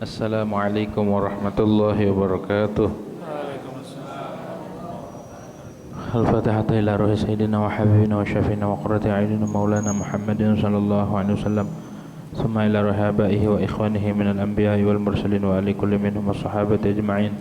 Assalamualaikum warahmatullahi wabarakatuh. Al-Fatihah ila ruhi sayyidina wa habibina wa syafiina wa qurrati a'yunina maulana Muhammadin sallallahu alaihi wasallam. Thumma ila ruhi abaihi wa ikhwanihi minal anbiya'i wal mursalin wa ali kulli minhum as-sahabati ajma'in.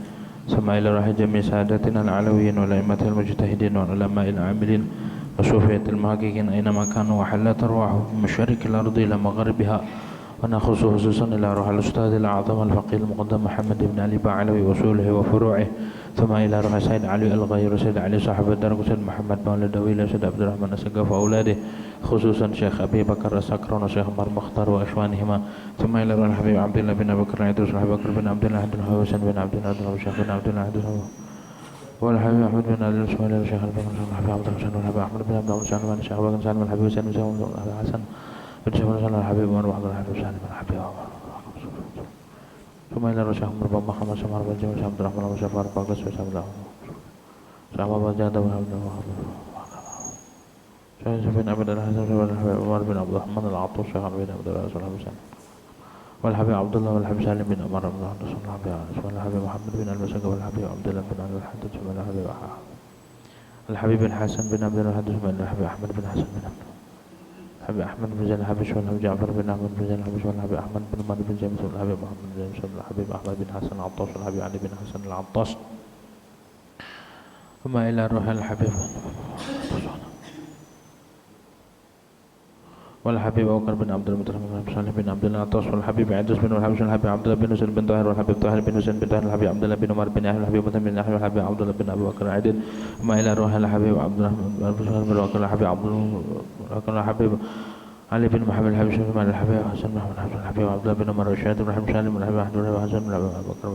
Thumma ila ruhi jami' sadatina al-alawiyyin wa la'immatil mujtahidin wa ulama'il 'amilin wa sufiyatil muhaqqiqin aina ma kanu wa halat arwahum min masyariqil ardi ila magharibiha. ونخص خصوصا إلى روح الأستاذ الأعظم الفقيه المقدم محمد بن علي بعلوي وصوله وفروعه ثم إلى روح سيد علي الغير سيد علي صاحب الدرب سيد محمد مولى دويل سيد عبد الرحمن السقاف وأولاده خصوصا شيخ أبي بكر السكرون وشيخ عمر مختار وإخوانهما ثم إلى روح الحبيب عبد الله بن أبي بكر عيدروس الحبيب بكر بن عبد الله بن حسين بن عبد الله بن الشيخ بن عبد الله بن والحبيب أحمد بن علي الأسوالي والشيخ الحبيب عبد الحسين والحبيب أحمد بن عبد الله بن الشيخ بن سالم والحبيب حسين بن حسن Bersama Habib Umar Wahid Habib Salim Habib Umar. Sumailah Rasyah Umar Muhammad Samar bin Jamal Abdul Rahman Musyafar Bagus Bersama Sama Baca Adam Abdul Syekh bin Abdul Hasan bin Habib Umar bin Abdul Rahman Al-Attus Syekh bin Abdul Rasul Habib wal Habib Abdullah wal Habib Salim bin Umar bin Abdul Habib Muhammad bin Al-Basaq wal Habib Abdullah bin Al-Haddad wal Habib Al-Habib bin Hasan bin Abdul Haddad wal Habib Ahmad bin Hasan bin Abdul Habib Ahmad bin Zainal Habib wal Habib Ja'far bin Ahmad bin Zainal Habib wal Habib Ahmad bin Umar bin James wal Habib Muhammad bin James wal Habib Ahmad bin Hasan Al-Attas wal Habib Ali bin Hasan Al-Attas thumma ila ruhil Habib wal Habib Abu Bakar bin Abdul Muttalib bin Salih bin Abdul Attas wal Habib Idris bin Habib wal Habib Abdullah bin Husain bin Tahir wal Habib Tahir bin Husain bin Tahir wal Habib Abdullah bin Umar bin Ahmad wal Habib Muhammad bin Ahmad wal Habib Abdullah bin Abu Bakar Aidid thumma ila ruhil Habib Abdullah bin Habib Abdullah Habib Ali bin Muhammad al-Habib bin al-Habib Hasan bin al-Habib Abdullah bin Umar Rasyid bin Habib Salim bin Habib Ahmad bin Hasan bin Abu Bakar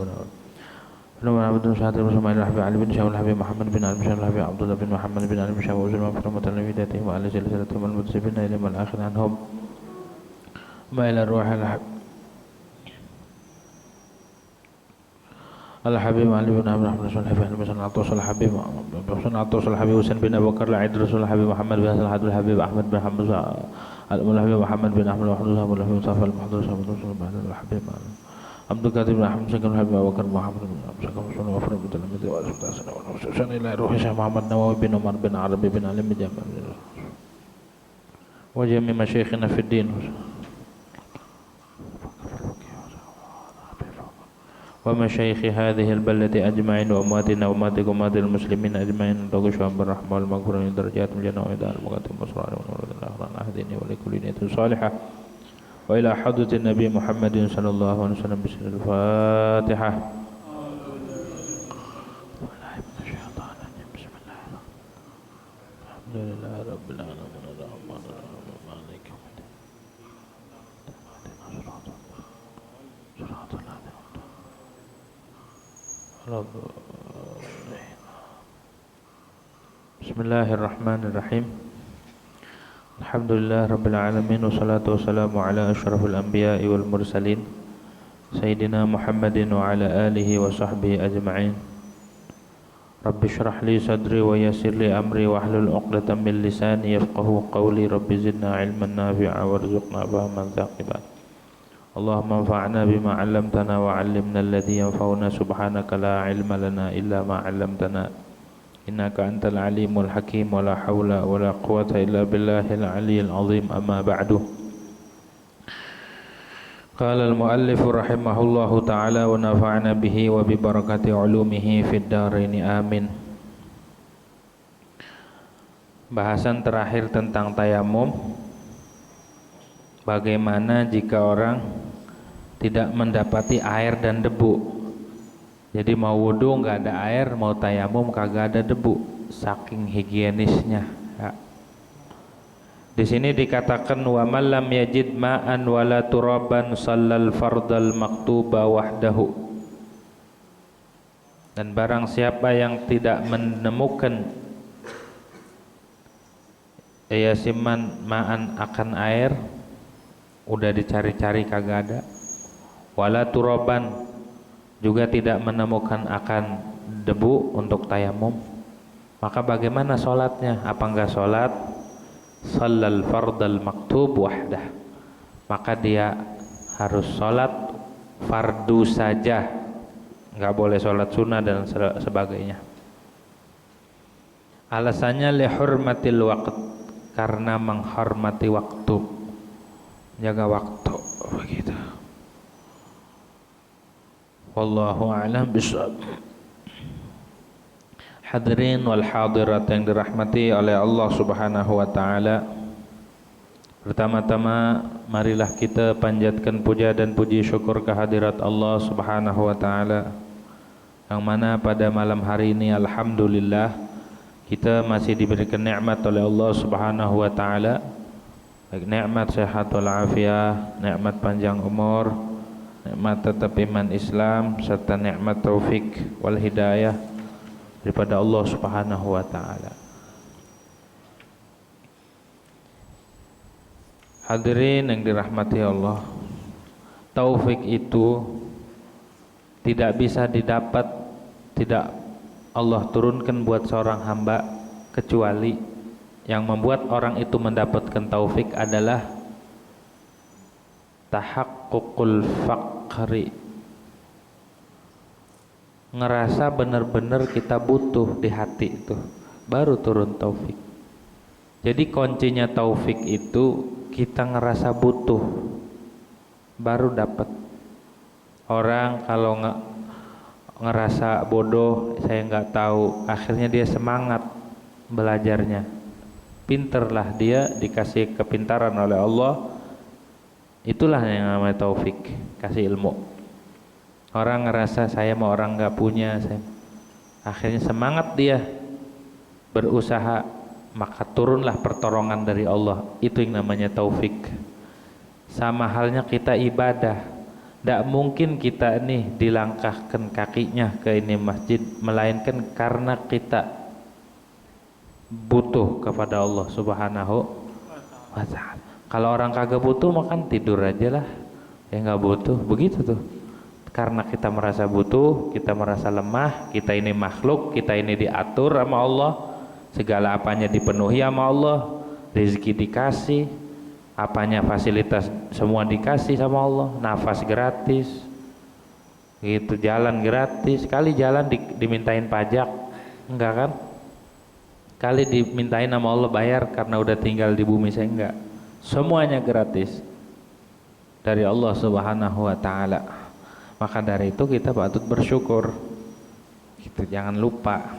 bin Umar bin Sa'id bin Sumail al-Habib Ali bin Syawal al-Habib Muhammad bin al-Bashar al-Habib Abdullah bin Muhammad bin Ali bin Syawal uzul mafhum talamidatihim wa ala silsilatihim al-mutasifina ila al-akhir anhum ma ila ruh al-Habib Ali bin Ahmad bin Habib al-Attas al-Habib Al-Attas al-Habib Husain bin Abu Bakar al-Idris al-Habib Muhammad bin al-Habib Ahmad bin Hamzah al-Habib Muhammad bin Ahmad al-Habib Mustafa al-Muhaddis al-Habib Abdul Qadir bin Ahmad bin Habib Abu Bakar Muhammad bin Abdul Wafar bin Talamid wa Sultan ila ruh Syekh Muhammad Nawawi bin Umar bin Arabi bin Alim bin Jamal wa jami' masyayikhina fid din wa masyayikh hadhihi al-baldati ajma'in wa ummatina wa ummatikum ummatil muslimin ajma'in taqushu bir-rahmah wal maghfirah min darajatil jannah wa idal muqaddim masra'an wa nurul ahdini wa likulli niyatin salihah wa ila hadratin nabi Muhammadin sallallahu alaihi wasallam bismillahil-Fatihah. Alhamdulillahi rabbil alamin arrahmanir rahim maliki yaumiddin. Bismillahirrahmanirrahim. Alhamdulillah rabbil alamin wassalatu wassalamu ala asyrafil anbiya'i wal mursalin sayyidina Muhammadin wa ala alihi wa sahbihi ajma'in. Rabbi shrah li sadri wa yassir li amri wahlul 'uqdatam min lisani yafqahu qawli. Rabbi zidna 'ilman nafi'a warzuqna fahman thaqiban. Allahumma anfa'na bima 'allamtana wa 'allimna alladhi yanfa'una subhanaka la 'ilma lana illa ma 'allamtana innaka antal alimul hakim wa la hawla wa la quwwata illa billahil 'aliyyil 'azim amma ba'du. Qala al-muallif rahimahullahu ta'ala wa nafa'na bihi wa bi barakati 'ulumihi fid dharain amin. Bahasan terakhir tentang tayamum. Bagaimana jika orang tidak mendapati air dan debu? Jadi mau wudu nggak ada air, mau tayamum kagak ada debu, saking higienisnya. Ya. Di sini dikatakan wa man lam yajid ma'an wala turaban shallal fardal maktuba wahdahu. Dan barang siapa yang tidak menemukan yasiman ma'an akan air, udah dicari-cari kagak ada, wala turaban juga tidak menemukan akan debu untuk tayamum, maka bagaimana sholatnya? Apa enggak sholat? Shallal fardal maktub wahdah, maka dia harus sholat fardu saja, nggak boleh sholat sunnah dan sebagainya. Alasannya lihurmatil waqt, karena menghormati waktu, jaga waktu begitu. Wallahu a'lam bishawab. Hadirin wal hadirat yang dirahmati oleh Allah Subhanahu wa taala. Pertama-tama marilah kita panjatkan puja dan puji syukur kehadirat Allah Subhanahu wa taala, yang mana pada malam hari ini alhamdulillah kita masih diberikan nikmat oleh Allah Subhanahu wa taala, baik nikmat sehat wal afiat, nikmat panjang umur, nikmat tetap iman Islam, serta nikmat taufik wal hidayah daripada Allah Subhanahu wa taala. Hadirin yang dirahmati Allah, taufik itu tidak bisa didapat, tidak Allah turunkan buat seorang hamba, kecuali yang membuat orang itu mendapatkan taufik adalah tahaqququl faqri, ngerasa benar-benar kita butuh di hati itu, baru turun taufik. Jadi kuncinya taufik itu kita ngerasa butuh, baru dapat. Orang kalau ngerasa bodoh, saya nggak tahu, akhirnya dia semangat belajarnya, pinterlah dia, dikasih kepintaran oleh Allah, itulah yang namanya taufik, kasih ilmu. Orang ngerasa saya mau orang nggak punya, akhirnya semangat dia berusaha, maka turunlah pertolongan dari Allah. Itu yang namanya taufik. Sama halnya kita ibadah, tidak mungkin kita nih dilangkahkan kakinya ke ini masjid melainkan karena kita butuh kepada Allah Subhanahu wa ta'ala. Kalau orang kagak butuh makan tidur aja lah, ya nggak butuh, begitu tuh. Karena kita merasa butuh, kita merasa lemah, kita ini makhluk, kita ini diatur sama Allah, segala apanya dipenuhi sama Allah, rezeki dikasih, apanya fasilitas semua dikasih sama Allah, nafas gratis, gitu, jalan gratis. Kali jalan dimintain pajak, enggak kan? Kali dimintain sama Allah bayar karena udah tinggal di bumi, saya enggak. Semuanya gratis dari Allah Subhanahu wa ta'ala. Maka dari itu kita patut bersyukur, gitu, jangan lupa.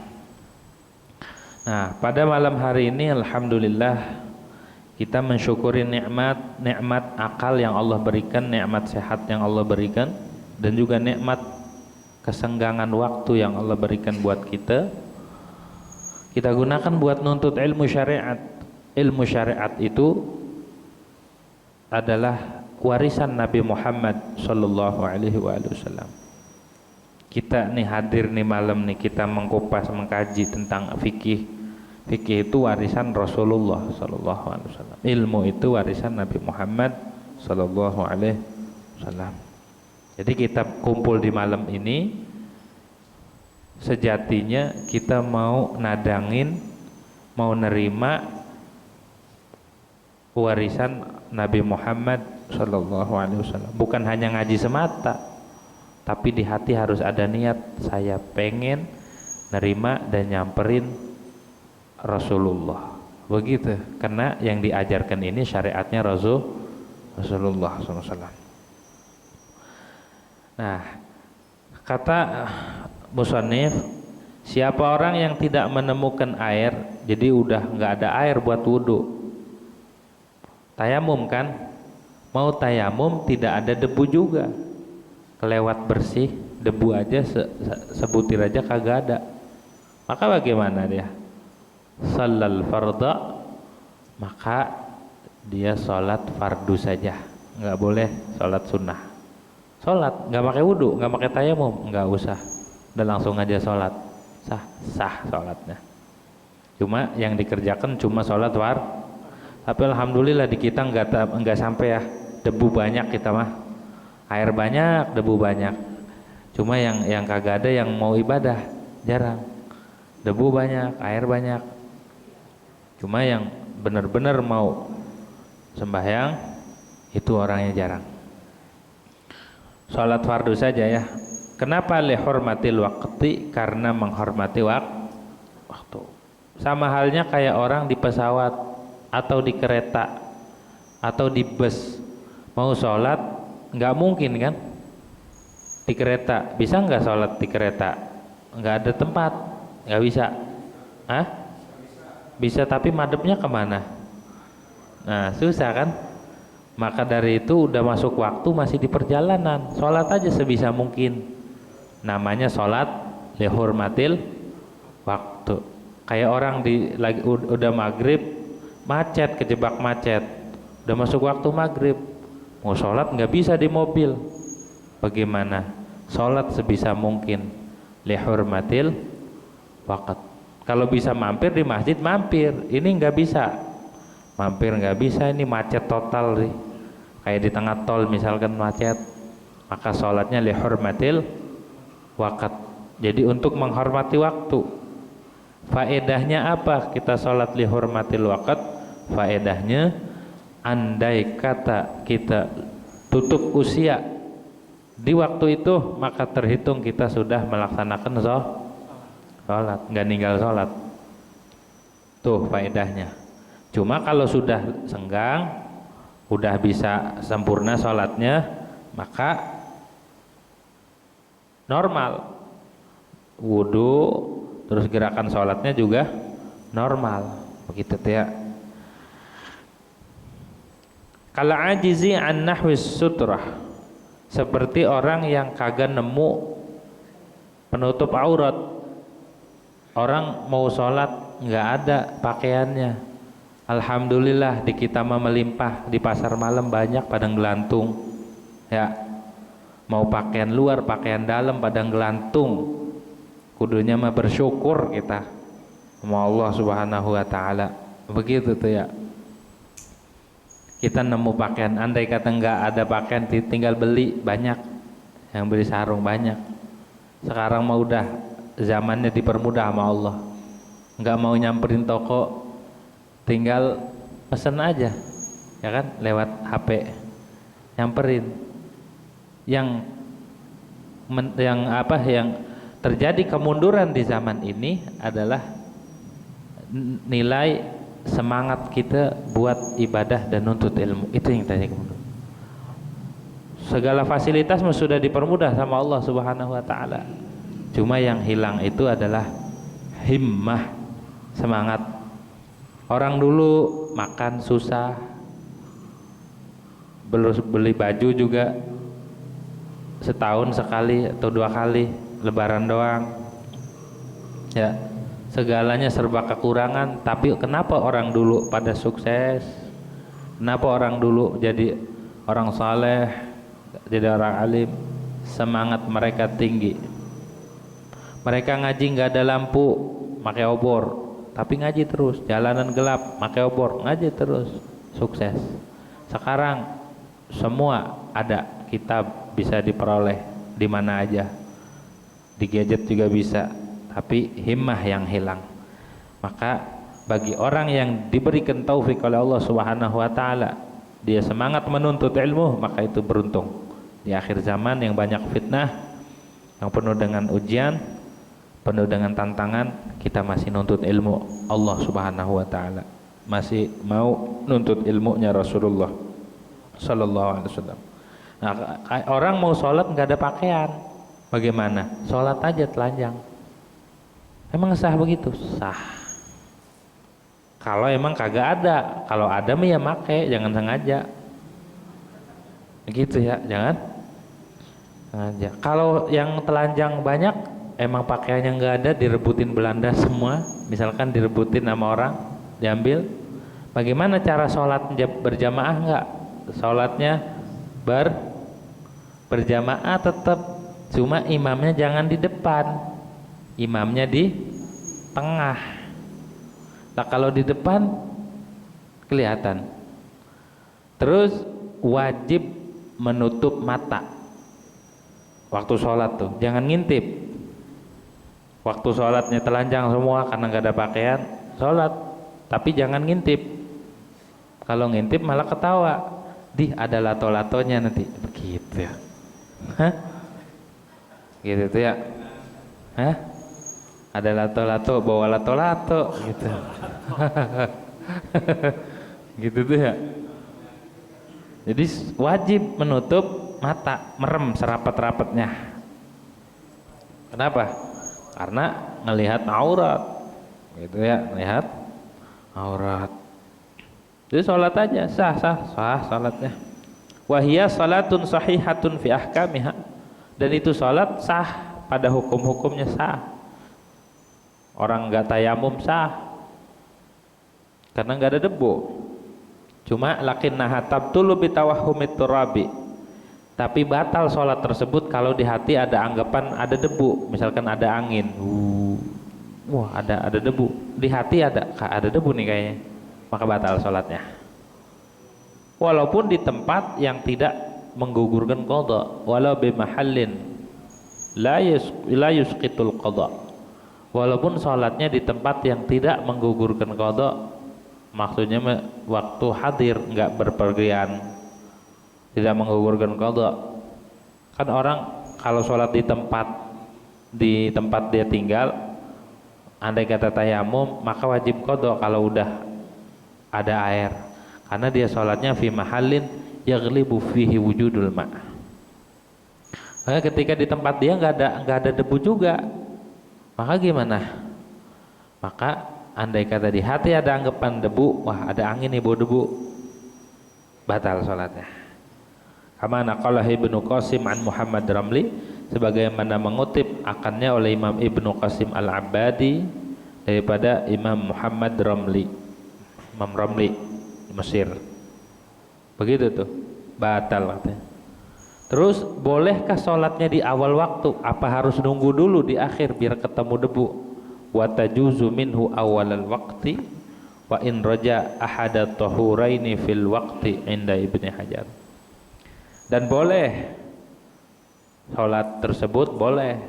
Nah, pada malam hari ini alhamdulillah kita mensyukuri nikmat akal yang Allah berikan, nikmat sehat yang Allah berikan, dan juga nikmat kesenggangan waktu yang Allah berikan buat kita. Kita gunakan buat nuntut ilmu syariat. Ilmu syariat itu adalah warisan Nabi Muhammad sallallahu alaihi wasallam. Kita nih hadir nih malam nih, kita mengkupas, mengkaji tentang fikih. Fikih itu warisan Rasulullah sallallahu alaihi wasallam. Ilmu itu warisan Nabi Muhammad sallallahu alaihi wasallam. Jadi kita kumpul di malam ini, sejatinya kita mau nadangin, mau nerima warisan Nabi Muhammad sallallahu alaihi wasallam. Bukan hanya ngaji semata, tapi di hati harus ada niat, saya pengen nerima dan nyamperin Rasulullah, begitu. Karena yang diajarkan ini syariatnya Rasulullah SAW. Nah, kata musannif, siapa orang yang tidak menemukan air, jadi udah nggak ada air buat wudhu, tayamum kan, mau tayamum tidak ada debu juga, kelewat bersih, debu aja sebutir aja kagak ada, maka bagaimana dia? Sallal fardha, maka dia sholat fardu saja, nggak boleh sholat sunnah. Sholat nggak pakai wudhu, nggak pakai tayamum, nggak usah, udah langsung aja sholat, sah sholatnya. Cuma yang dikerjakan cuma sholat tapi alhamdulillah di kita nggak sampai ya, debu banyak kita mah, air banyak, debu banyak. Cuma yang kagak ada yang mau ibadah jarang, debu banyak, air banyak. Cuma yang benar-benar mau sembahyang itu orangnya jarang. Sholat fardu saja ya. Kenapa lihurmatil waqti? Karena menghormati waktu. Sama halnya kayak orang di pesawat atau di kereta atau di bus mau sholat, nggak mungkin kan? Di kereta bisa nggak sholat di kereta? Nggak ada tempat, nggak bisa. Hah? Bisa, tapi madepnya kemana? Nah susah kan? Maka dari itu udah masuk waktu masih di perjalanan, sholat aja sebisa mungkin. Namanya sholat lihurmatil waktu. Kayak orang udah maghrib macet, kejebak macet, udah masuk waktu maghrib, mau sholat nggak bisa di mobil. Bagaimana? Sholat sebisa mungkin lihurmatil waktu. Kalau bisa mampir di masjid mampir, ini nggak bisa. Mampir nggak bisa, ini macet total nih. Kayak di tengah tol misalkan macet, maka sholatnya lihurmatil waqt. Jadi untuk menghormati waktu. Faedahnya apa kita sholat lihurmatil waqt? Faedahnya andai kata kita tutup usia di waktu itu, maka terhitung kita sudah melaksanakan sholat, nggak ninggal sholat. Tuh faedahnya. Cuma kalau sudah senggang, udah bisa sempurna sholatnya, maka normal wudhu, terus gerakan sholatnya juga normal, begitu ya. Kalau ajizi an nahwis sutrah, seperti orang yang kagak nemu penutup aurat. Orang mau sholat nggak ada pakaiannya. Alhamdulillah di kita mah melimpah, di pasar malam banyak padang gelantung ya. Mau pakaian luar, pakaian dalam padang gelantung, kudunya mah bersyukur kita sama Allah Subhanahu wa taala. Begitu tuh ya. Kita nemu pakaian, andai kata nggak ada pakaian tinggal beli, banyak yang beli sarung banyak. Sekarang mah udah zamannya dipermudah sama Allah, nggak mau nyamperin toko, tinggal pesen aja ya kan, lewat HP nyamperin. Yang terjadi kemunduran di zaman ini adalah nilai semangat kita buat ibadah dan nuntut ilmu. Itu yang terjadi kemunduran. Segala fasilitas sudah dipermudah sama Allah Subhanahu wa taala. Cuma yang hilang itu adalah himmah, semangat. Orang dulu makan susah, beli baju juga setahun sekali atau 2 kali, lebaran doang ya, segalanya serba kekurangan. Tapi kenapa orang dulu pada sukses? Kenapa orang dulu jadi orang saleh, jadi orang alim? Semangat mereka tinggi. Mereka ngaji nggak ada lampu, pakai obor, tapi ngaji terus. Jalanan gelap, pakai obor, ngaji terus, sukses. Sekarang semua ada, kitab bisa diperoleh di mana aja, di gadget juga bisa, tapi himmah yang hilang. Maka bagi orang yang diberikan taufik oleh Allah Subhanahu wa taala, dia semangat menuntut ilmu, maka itu beruntung. Di akhir zaman yang banyak fitnah, yang penuh dengan ujian, penuh dengan tantangan, kita masih nuntut ilmu Allah Subhanahu wa taala, masih mau nuntut ilmunya Rasulullah sallallahu alaihi wasallam. Nah, orang mau sholat nggak ada pakaian, bagaimana? Sholat aja telanjang. Emang sah begitu? Sah. Kalau emang kagak ada, kalau ada mah ya make, jangan sengaja. Gitu ya, jangan sengaja. Kalau yang telanjang banyak, emang pakaiannya nggak ada, direbutin Belanda semua, misalkan direbutin sama orang, diambil. Bagaimana cara sholat berjamaah? Nggak, sholatnya berjamaah tetap, cuma imamnya jangan di depan, imamnya di tengah. Nah kalau di depan kelihatan. Terus wajib menutup mata waktu sholat tuh, jangan ngintip. Waktu sholatnya telanjang semua karena nggak ada pakaian, sholat, tapi jangan ngintip. Kalau ngintip malah ketawa, ada lato-latonya nanti, begitu ya. Hah? Gitu tuh ya. Hah? Ada lato-lato, bawa lato-lato gitu. Gitu tuh ya. Jadi wajib menutup mata, merem serapat-rapatnya. Kenapa? Karena ngelihat aurat. Gitu ya, melihat aurat. Jadi sholat aja sah sholatnya. Wahia salatun sahihatun fi ahkamiha. Dan itu sholat sah pada hukum-hukumnya sah. Orang nggak tayamum sah karena nggak ada debu. Cuma lakinnaha tabtulu bitawahhumit turabi. Tapi batal sholat tersebut kalau di hati ada anggapan ada debu, misalkan ada angin. Wah, ada debu. Di hati ada debu nih kayaknya. Maka batal sholatnya. Walaupun di tempat yang tidak menggugurkan qadha, walau bimahallin la yusqitul qadha. Walaupun sholatnya di tempat yang tidak menggugurkan qadha, maksudnya waktu hadir, nggak berpergian, tidak menggugurkan qadha. Kan orang kalau sholat di tempat dia tinggal, andai kata tayamum, maka wajib qadha kalau udah ada air, karena dia sholatnya fi mahallin yaghlibu fihi wujudul ma'. Maka ketika di tempat dia nggak ada debu juga, maka gimana? Maka andai kata di hati ada anggapan debu, wah ada angin nih, bau debu, batal sholatnya. Kama naqalah Ibnu Qasim an Muhammad Ramli, sebagaimana mengutip akannya oleh Imam Ibnu Qasim Al-Abbadi daripada Imam Muhammad Ramli, Imam Ramli Mesir. Begitu tuh, batal katanya. Terus bolehkah sholatnya di awal waktu? Apa harus nunggu dulu di akhir biar ketemu debu? Wa tajuzu minhu awalal waqti wa in raja ahada tahuraini fil waqti inda Ibnu Hajar. Dan boleh sholat tersebut boleh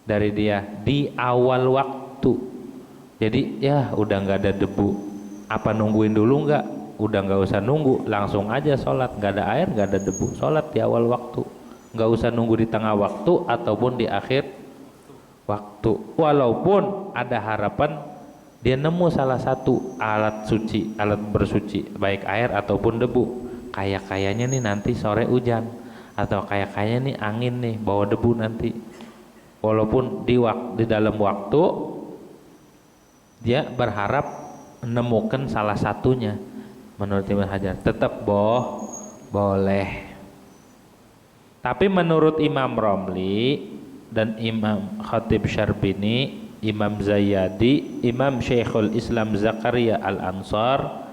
dari dia di awal waktu. Jadi ya udah nggak ada debu, apa nungguin dulu nggak? Udah nggak usah nunggu, langsung aja sholat, nggak ada air, nggak ada debu, sholat di awal waktu, nggak usah nunggu di tengah waktu ataupun di akhir waktu. Walaupun ada harapan dia nemu salah satu alat suci, alat bersuci, baik air ataupun debu, kayaknya nih nanti sore hujan, atau kayaknya nih angin nih bawa debu nanti. Walaupun di dalam waktu dia berharap menemukan salah satunya, menurut Ibnu Hajar tetap boleh. Tapi menurut Imam Romli dan Imam Khatib Syarbini, Imam Zayyadi, Imam Syekhul Islam Zakaria Al-Ansar,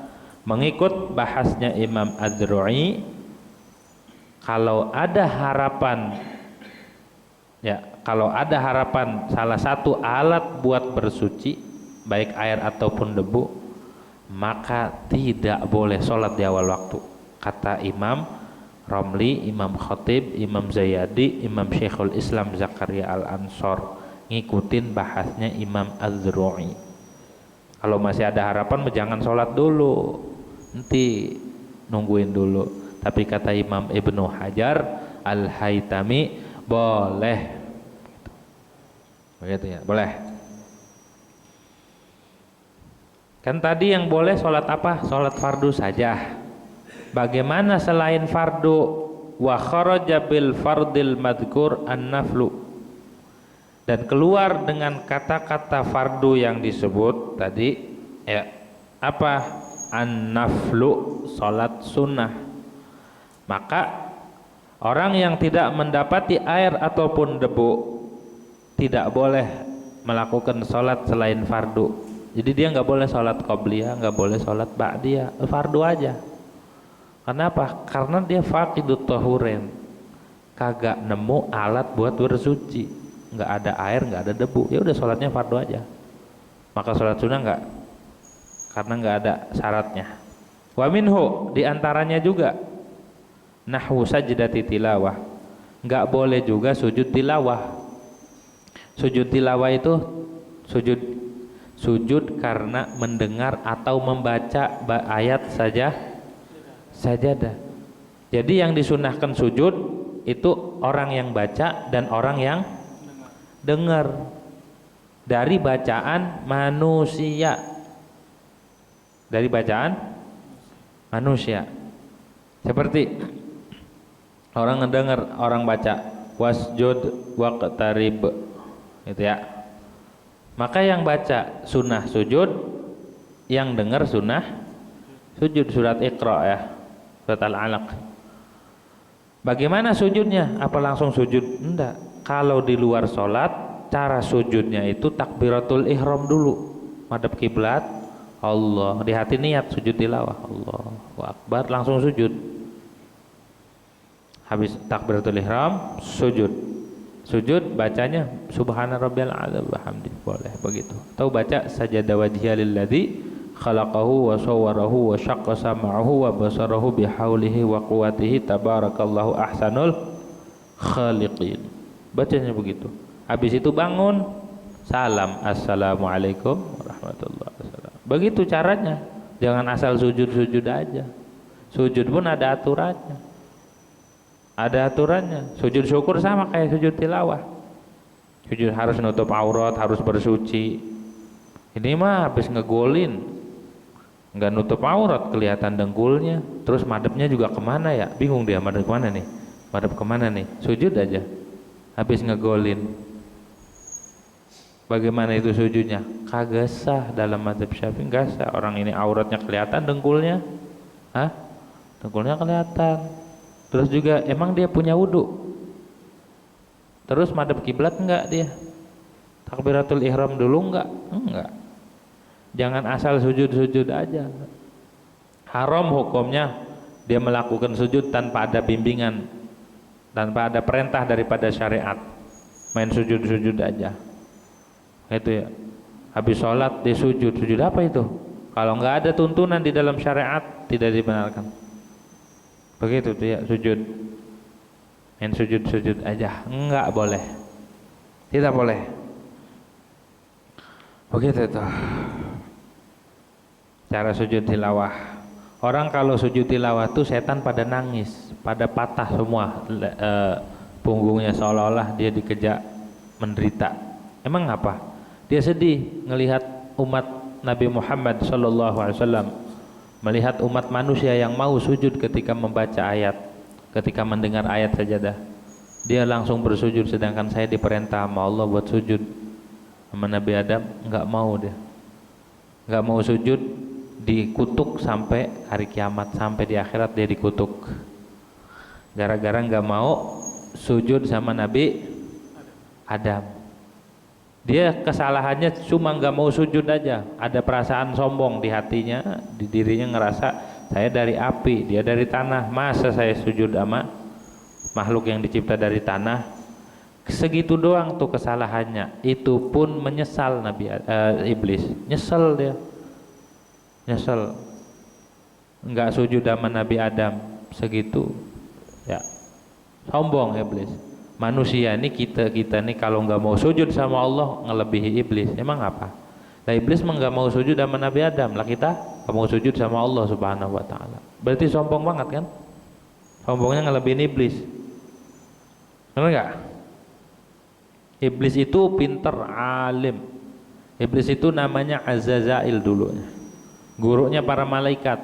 mengikut bahasnya Imam Adru'i, kalau ada harapan salah satu alat buat bersuci, baik air ataupun debu, maka tidak boleh sholat di awal waktu. Kata Imam Romli, Imam Khatib, Imam Zayyadi, Imam Syekhul Islam Zakaria Al-Ansar, ngikutin bahasnya Imam Az-Zuru'i. Kalau masih ada harapan, jangan sholat dulu, nanti nungguin dulu. Tapi kata Imam Ibnu Hajar Al-Haytami, boleh. Begitu ya, boleh. Kan tadi yang boleh sholat apa? Sholat fardu saja. Bagaimana selain fardu? Wa kharaja bil fardil madhkur an-naflu. Dan keluar dengan kata-kata fardu yang disebut tadi, ya, apa? An-naflu, sholat sunnah. Maka orang yang tidak mendapati air ataupun debu tidak boleh melakukan sholat selain fardu. Jadi dia nggak boleh sholat qobliyah, nggak boleh sholat ba'diyah, fardu aja. Kenapa? Karena dia faqidut tahurin, kagak nemu alat buat bersuci, nggak ada air, nggak ada debu, ya udah sholatnya fardu aja. Maka sholat sunnah nggak, karena nggak ada syaratnya. Wa minhu, diantaranya juga nahwu sajdati tilawah, nggak boleh juga sujud tilawah. Sujud tilawah itu sujud karena mendengar atau membaca ayat sajadah. Jadi yang disunahkan sujud itu orang yang baca dan orang yang dengar dari bacaan manusia. Dari bacaan manusia. Seperti orang ngedengar orang baca wasjud waqtarib, gitu ya. Maka yang baca sunnah sujud, yang dengar sunnah sujud. Surat Iqra ya, surat Al-Alaq. Bagaimana sujudnya? Apa langsung sujud? Enggak. Kalau di luar sholat, cara sujudnya itu takbiratul ihram dulu, madhab kiblat, Allah, di hati niat sujud tilawah, Allahu Akbar, langsung sujud. Habis takbiratul ihram, sujud. Sujud bacanya subhana rabbiyal a'la wa hamdi, boleh begitu. Atau baca sajada wajhiya lilladzi khalaqahu wa sawwarahu wa syaqqa sam'ahu wa basarahu bihaulihi wa quwwatihi tabarakallahu ahsanul khaliqin. Bacanya begitu. Habis itu bangun, salam, assalamualaikum warahmatullahi wabarakatuh. Begitu caranya. Jangan asal sujud-sujud aja. Sujud pun ada aturannya. Ada aturannya. Sujud syukur sama kayak sujud tilawah. Sujud harus nutup aurat, harus bersuci. Ini mah habis ngegolin, nggak nutup aurat, kelihatan dengkulnya. Terus madepnya juga kemana ya? Bingung dia madep kemana nih? Madep kemana nih? Sujud aja. Habis ngegolin. Bagaimana itu sujudnya? Kagak sah dalam mazhab Syafi'i, nggak sah. Orang ini auratnya kelihatan, dengkulnya, dengkulnya kelihatan. Terus juga emang dia punya wudhu. Terus madhab kiblat enggak dia? Takbiratul ihram dulu enggak? Enggak. Jangan asal sujud-sujud aja. Haram hukumnya dia melakukan sujud tanpa ada bimbingan, tanpa ada perintah daripada syariat. Main sujud-sujud aja. Itu ya. Habis sholat dia sujud. Sujud apa itu? Kalau enggak ada tuntunan di dalam syariat, tidak dibenarkan. Begitu dia sujud. Main sujud-sujud aja, enggak boleh. Tidak boleh. Begitu itu. Cara sujud tilawah. Orang kalau sujud tilawah tuh setan pada nangis, pada patah semua punggungnya, seolah-olah dia dikejar, menderita. Emang apa? Dia sedih ngelihat umat Nabi Muhammad SAW, melihat umat manusia yang mau sujud ketika membaca ayat, ketika mendengar ayat sajadah. Dia langsung bersujud, sedangkan saya diperintah sama Allah buat sujud. Sama Nabi Adam nggak mau, dia nggak mau sujud, dikutuk sampai hari kiamat, sampai di akhirat dia dikutuk gara-gara nggak mau sujud sama Nabi Adam. Dia kesalahannya cuma nggak mau sujud aja, ada perasaan sombong di hatinya, di dirinya, ngerasa saya dari api, dia dari tanah, masa saya sujud sama makhluk yang dicipta dari tanah. Segitu doang tuh kesalahannya. Itu pun menyesal iblis, nyesel dia, nyesel nggak sujud sama Nabi Adam, segitu ya, sombong iblis. Manusia ini kita nih kalau nggak mau sujud sama Allah ngelebihi iblis. Emang apa? Nah, iblis mah nggak mau sujud sama Nabi Adam, lah kita nggak mau sujud sama Allah Subhanahu Wa Taala. Berarti sombong banget kan? Sombongnya ngelebihin iblis. Benar nggak? Iblis itu pinter, alim. Iblis itu namanya Azazail dulunya. Gurunya para malaikat,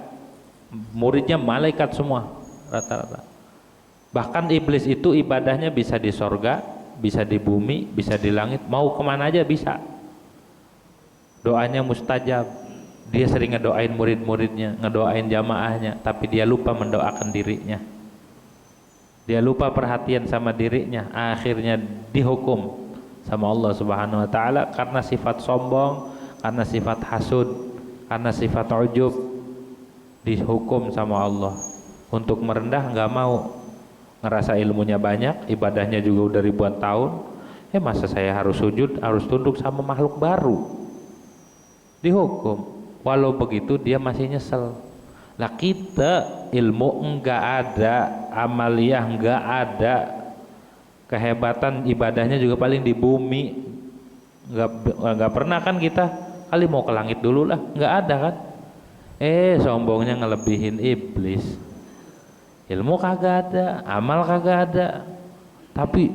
muridnya malaikat semua rata-rata. Bahkan iblis itu ibadahnya bisa di sorga, bisa di bumi, bisa di langit, mau kemana aja bisa. Doanya mustajab. Dia sering ngedoain murid-muridnya, ngedoain jamaahnya, tapi dia lupa mendoakan dirinya. Dia lupa perhatian sama dirinya, akhirnya dihukum sama Allah Subhanahu Wa Taala karena sifat sombong, karena sifat hasud, karena sifat ujub, dihukum sama Allah. Untuk merendah nggak mau, ngerasa ilmunya banyak, ibadahnya juga udah ribuan tahun, masa saya harus sujud, harus tunduk sama makhluk baru, dihukum. Walau begitu dia masih nyesel. Lah kita ilmu enggak ada, amaliyah enggak ada, kehebatan ibadahnya juga paling di bumi, enggak pernah kan kita kali mau ke langit dulu lah, enggak ada kan. Sombongnya ngelebihin iblis. Ilmu kagak ada, amal kagak ada, tapi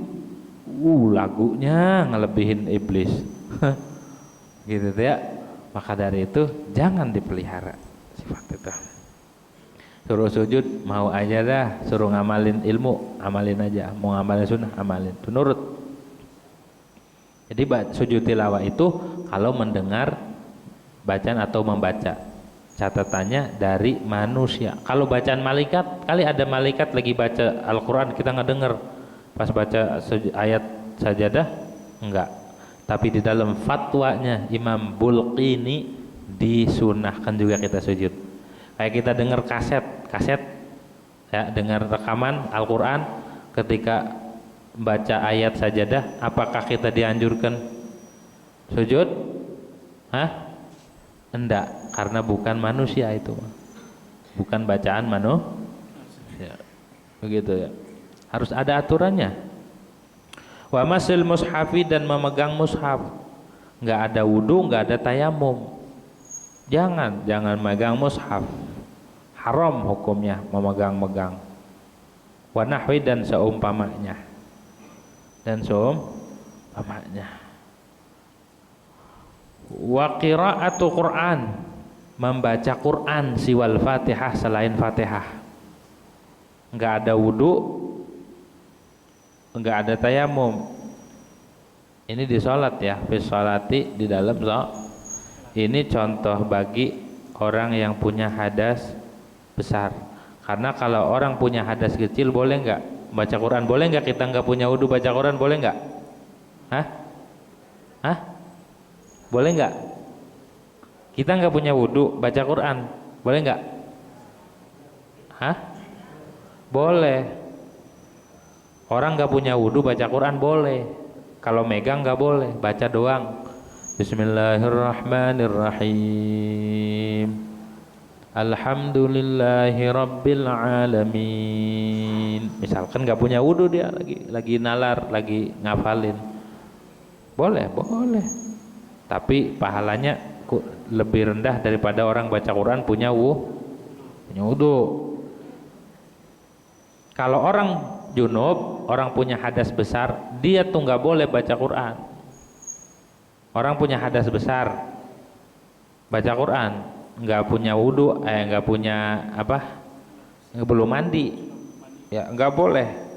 lagunya ngelebihin iblis. Gitu ya. Maka dari itu jangan dipelihara sifat itu. Suruh sujud mau aja dah, suruh ngamalin ilmu amalin aja, mau ngamalin sunnah amalin, itu nurut. Jadi sujud tilawah itu kalau mendengar bacaan atau membaca, catatannya dari manusia. Kalau bacaan malaikat, kali ada malaikat lagi baca Al-Quran kita nggak dengar pas baca ayat sajadah, enggak. Tapi di dalam fatwanya Imam Bulqini disunahkan juga kita sujud. Kayak kita dengar kaset ya, dengar rekaman Al-Quran, ketika baca ayat sajadah, apakah kita dianjurkan sujud? Enggak, karena bukan manusia itu, bukan bacaan manusia. Begitu ya, harus ada aturannya. Wa masil mushafi, dan memegang mushaf, nggak ada wudu, nggak ada tayamum, jangan megang mushaf, haram hukumnya memegang. Wa nahwi, dan seumpamanya. Wa qira'atu Qur'an, membaca Quran siwal Fatihah, selain Fatihah, nggak ada wudu, nggak ada tayamum. Ini di sholat ya, fi sholati, di dalam sholat. Ini contoh bagi orang yang punya hadas besar. Karena kalau orang punya hadas kecil boleh nggak baca Quran? Boleh nggak kita nggak punya wudu baca Quran? Boleh nggak? Boleh nggak? Kita nggak punya wudu baca Quran, boleh nggak? Boleh. Orang nggak punya wudu baca Quran boleh. Kalau megang nggak boleh, baca doang. Bismillahirrahmanirrahim. Alhamdulillahi rabbil alamin. Misalkan nggak punya wudu, dia lagi nalar, lagi ngafalin, boleh. Tapi pahalanya lebih rendah daripada orang baca Quran punya wudu. Kalau orang junub, orang punya hadas besar, dia tuh nggak boleh baca Quran. Orang punya hadas besar baca Quran, nggak punya wudu, nggak punya belum mandi, ya nggak boleh.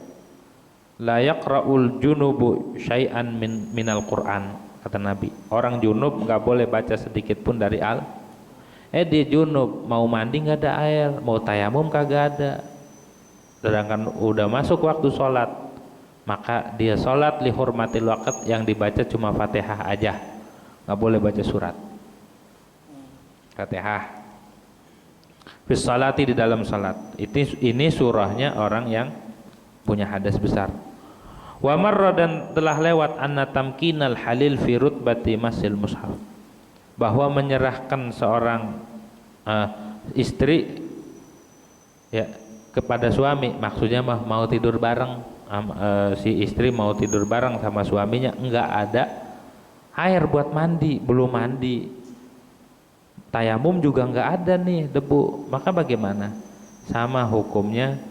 La yaqra'ul junubu syai'an minal Quran, kata Nabi. Orang junub nggak boleh baca sedikit pun dari dia junub, mau mandi nggak ada air, mau tayamum kagak ada. Sedangkan udah masuk waktu sholat, maka dia sholat li hurmatil waqt, yang dibaca cuma Fatihah aja, nggak boleh baca surat. Fatihah fi sholati, di dalam sholat. Ini surahnya orang yang punya hadas besar. Wa marra, dan telah lewat anna tamkinal halil fi rutbati masil mushaf, bahwa menyerahkan seorang istri ya kepada suami, maksudnya mau tidur bareng, si istri mau tidur bareng sama suaminya, enggak ada air buat mandi, belum mandi, tayamum juga enggak ada nih, debu, maka bagaimana? Sama hukumnya,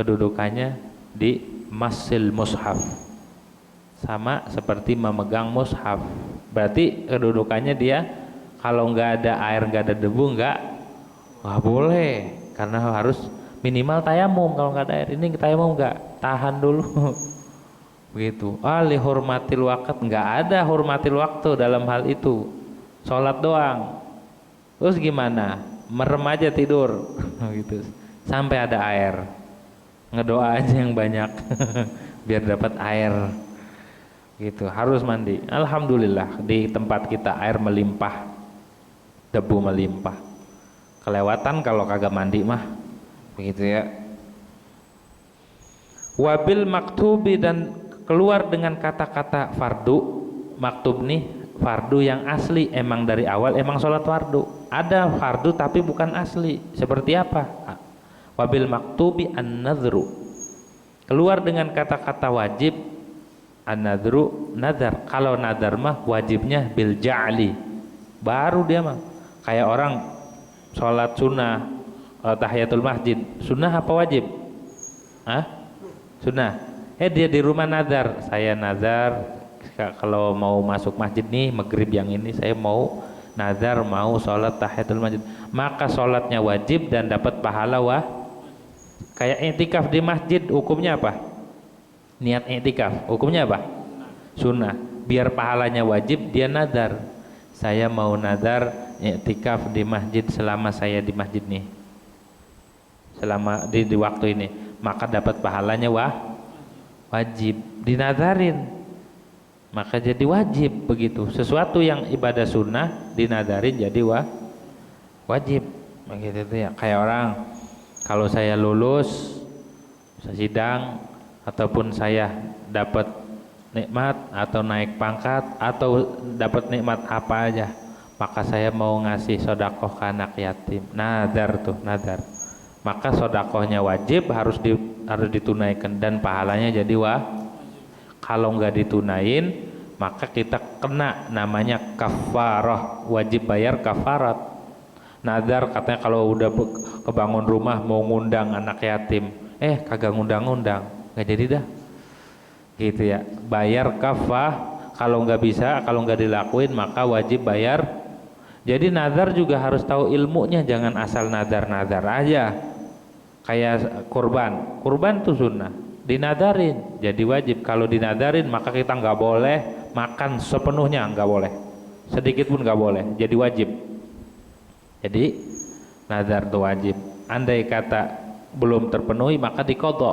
kedudukannya di masil mushaf, sama seperti memegang mushaf. Berarti kedudukannya dia kalau enggak ada air, enggak ada debu, enggak boleh, karena harus minimal tayamum. Kalau nggak ada air, ini tayamum nggak, tahan dulu. Begitu. Li hurmatil waqt, nggak ada hurmatil waktu dalam hal itu, sholat doang. Terus gimana? Merem aja tidur gitu sampai ada air, ngedoa aja yang banyak biar dapat air gitu. Harus mandi. Alhamdulillah di tempat kita air melimpah, debu melimpah. Kelewatan kalau kagak mandi mah, begitu ya. Wabil maktubi, dan keluar dengan kata-kata fardu. Maktub nih fardu yang asli, emang dari awal emang sholat fardu. Ada fardu tapi bukan asli. Seperti apa? Wabil maktubi an-nadhru, keluar dengan kata-kata wajib. An-nadhru nadar, kalau nadar mah wajibnya bil ja'li, baru dia mah. Kayak orang sholat sunnah, tahiyatul masjid, sunnah apa wajib? Sunnah. Dia di rumah nazar, saya nazar kalau mau masuk masjid nih maghrib yang ini saya mau nazar mau sholat tahiyatul masjid, maka sholatnya wajib dan dapat pahala kayak i'tikaf di masjid. Hukumnya apa? Niat i'tikaf hukumnya apa? Sunnah. Biar pahalanya wajib, dia nazar, saya mau nazar i'tikaf di masjid selama saya di masjid nih, selama di waktu ini, maka dapat pahalanya wajib, dinazarin maka jadi wajib. Begitu, sesuatu yang ibadah sunnah dinadarin jadi wajib. Begitu tuh ya. Kayak orang kalau saya lulus sidang ataupun saya dapat nikmat atau naik pangkat atau dapat nikmat apa aja, maka saya mau ngasih sodakoh ke anak yatim. Nazar tuh, nazar. Maka sodakohnya wajib, harus ditunaikan dan pahalanya jadi kalau nggak ditunain maka kita kena namanya kafarah, wajib bayar kafarat. Nazar katanya kalau udah kebangun rumah mau ngundang anak yatim, kagak ngundang-ngundang, nggak jadi dah gitu ya, bayar kafah. Kalau nggak bisa, kalau nggak dilakuin maka wajib bayar. Jadi nazar juga harus tahu ilmunya, jangan asal nazar-nazar aja. Kayak kurban tuh sunnah, dinadarin jadi wajib. Kalau dinadarin maka kita nggak boleh makan sepenuhnya, nggak boleh, sedikit pun nggak boleh, jadi wajib. Jadi nazar itu wajib. Andai kata belum terpenuhi maka diqadha.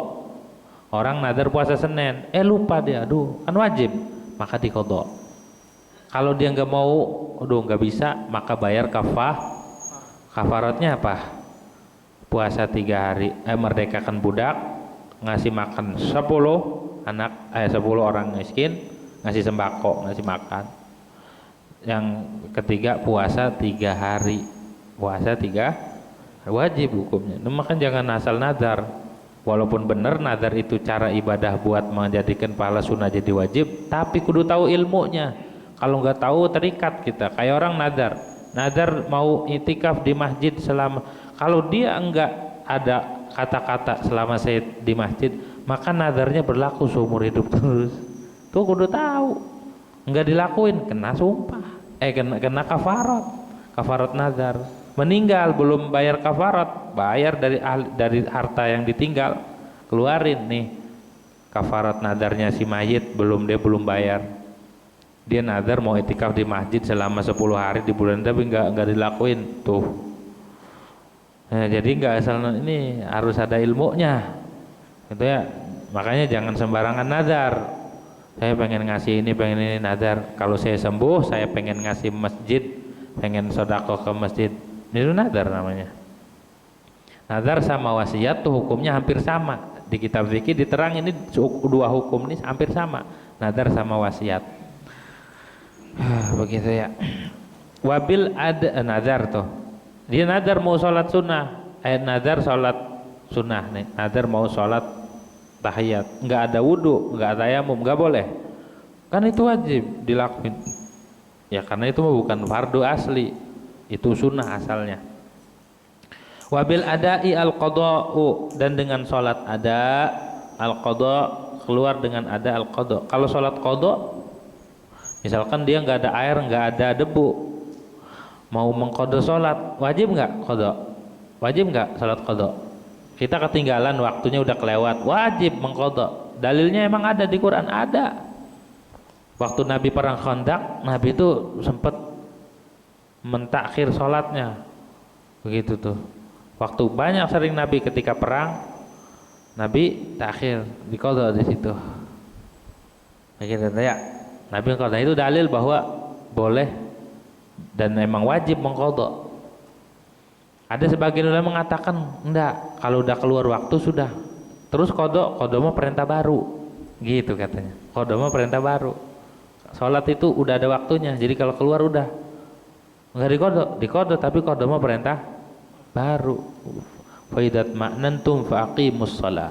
Orang nazar puasa Senin, lupa dia, aduh kan wajib, maka diqadha. Kalau dia nggak mau, aduh nggak bisa, maka bayar kafaratnya apa? Puasa 3 hari, merdekakan budak, ngasih makan 10 anak, 10 orang miskin, ngasih sembako, ngasih makan. Yang ketiga puasa 3 hari, puasa 3 wajib hukumnya. Maka jangan asal nazar. Walaupun benar nazar itu cara ibadah buat menjadikan pahala sunnah jadi wajib, tapi kudu tahu ilmunya. Kalau nggak tahu terikat kita. Kayak orang nazar mau itikaf di masjid selama, kalau dia enggak ada kata-kata selama saya di masjid, maka nazarnya berlaku seumur hidup terus. Tuh kudu tahu. Enggak dilakuin kena sumpah. Kena kafarat nazar. Meninggal belum bayar kafarat, bayar dari harta yang ditinggal, keluarin nih kafarat nazarnya si mayit, belum bayar. Dia nazar mau itikaf di masjid selama 10 hari di bulan, tapi enggak dilakuin tuh. Jadi enggak asal, ini harus ada ilmunya gitu ya. Makanya jangan sembarangan nazar. Saya pengen ngasih ini, pengen ini, nazar. Kalau saya sembuh saya pengen ngasih masjid, pengen sedekah ke masjid, itu nazar namanya. Nazar sama wasiat tuh hukumnya hampir sama. Di kitab fikih diterang ini dua hukum ini hampir sama, nazar sama wasiat. Begitu ya. Wabil ada nazar tuh, dia nazar mau sholat sunnah, nazar sholat sunnah nih, nazar mau sholat tahiyat, nggak ada wudu, nggak ada tayamum, nggak boleh, kan itu wajib dilakuin ya, karena itu bukan fardu asli, itu sunnah asalnya. Wabil adai al qada'u, dan dengan sholat ada al qada', keluar dengan ada al qada'. Kalau sholat qada', misalkan dia nggak ada air, nggak ada debu, mau mengqada sholat, wajib nggak qada'? Wajib nggak sholat qada'? Kita ketinggalan waktunya udah kelewat, wajib mengqada'. Dalilnya emang ada di Quran, ada. Waktu Nabi perang Khandaq, Nabi itu sempat mentakhir sholatnya, begitu tuh. Waktu banyak sering Nabi ketika perang, Nabi takhir, diqada di situ. Begitu ya. Nabi qada itu dalil bahwa boleh dan memang wajib mengqada. Ada sebagian ulama mengatakan enggak, kalau udah keluar waktu sudah. Terus qada mah perintah baru. Gitu katanya. Qada mah perintah baru. Salat itu udah ada waktunya. Jadi kalau keluar udah enggak diqada tapi qada mah perintah baru. Fa idat ma'nantum faqimus shalah.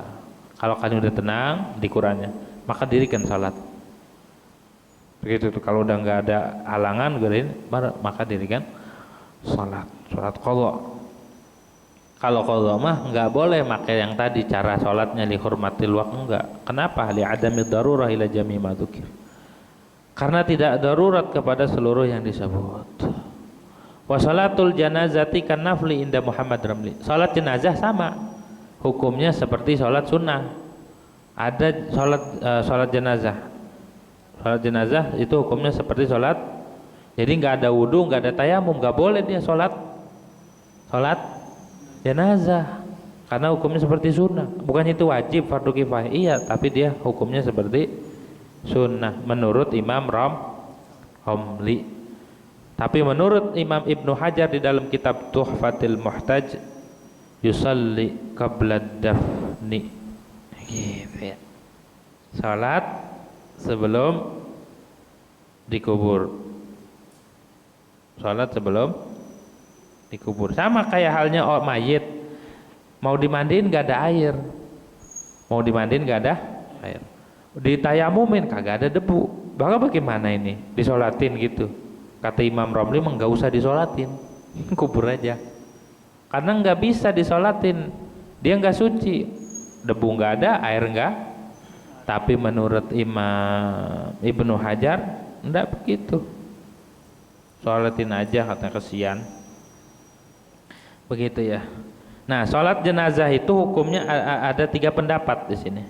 Kalau kalian udah tenang di Qur'annya, maka dirikan salat. Begitu tuh, kalau udah nggak ada halangan maka dirikan salat qada. Kalau qadha mah nggak boleh pakai yang tadi cara sholatnya li hurmatil waqt, enggak. Kenapa? Li adami darurah ila jami' ma dzukir. Karena tidak darurat kepada seluruh yang disebut. Wa salatul janazati kan nafli inda Muhammad Ramli. Salat jenazah sama hukumnya seperti salat sunnah. Ada salat jenazah. Salat jenazah itu hukumnya seperti salat. Jadi nggak ada wudu, nggak ada tayamum, nggak boleh dia salat jenazah. Karena hukumnya seperti sunnah. Bukan itu wajib fardu kifayah. Iya, tapi dia hukumnya seperti sunnah menurut Imam Romli. Tapi menurut Imam Ibnu Hajar di dalam kitab Tuhfatil Muhtaj, yusalli qabla dafni, gitu ya. Salat sebelum dikubur. Salat sebelum dikubur. Sama kayak halnya mayit. Mau dimandiin gak ada air. Mau dimandiin gak ada air. Ditayamumin kagak ada debu. Bagaimana ini? Disolatin gitu. Kata Imam Romli nggak usah disolatin, kubur aja. Karena nggak bisa disolatin, dia nggak suci, debu nggak ada, air nggak. Tapi menurut Imam Ibnu Hajar nggak begitu, sholatin aja katanya, kesian. Begitu ya. Nah, sholat jenazah itu hukumnya ada 3 pendapat di sini.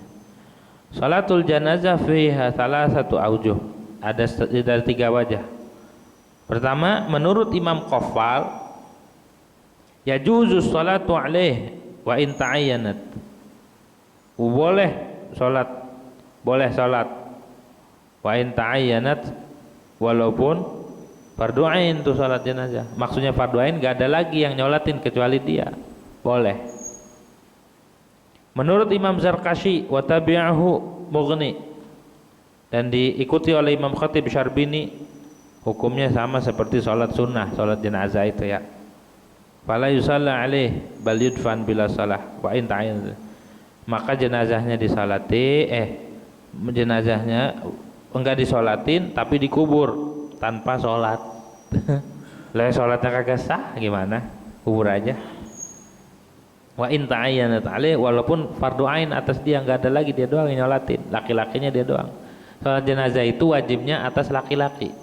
Sholatul janazah fiha salah satu aujuh, ada 3 wajah. Pertama, menurut Imam Qaffal, yajuzu sholatu alaih wa in ta'ayyanat. Boleh salat wa in ta'ayyanat, walaupun fardu ain itu salat jenazah. Maksudnya fardu ain enggak ada lagi yang nyolatin kecuali dia. Boleh. Menurut Imam Zarkashi wa tabi'ahu Mughni, dan diikuti oleh Imam Khatib Syarbini, hukumnya sama seperti sholat sunnah, sholat jenazah itu ya. Fala yusalla alaih bal yudfan bila salah wa in ta'ayyan. Maka jenazahnya disalati, jenazahnya enggak disolatin tapi dikubur tanpa sholat. Lah sholatnya kagak sah gimana? Kubur aja. Wa in ta'ayyanat alaih, walaupun fardu ain atas dia, enggak ada lagi, dia doang yang nyolatin, laki-lakinya dia doang. Sholat jenazah itu wajibnya atas laki-laki.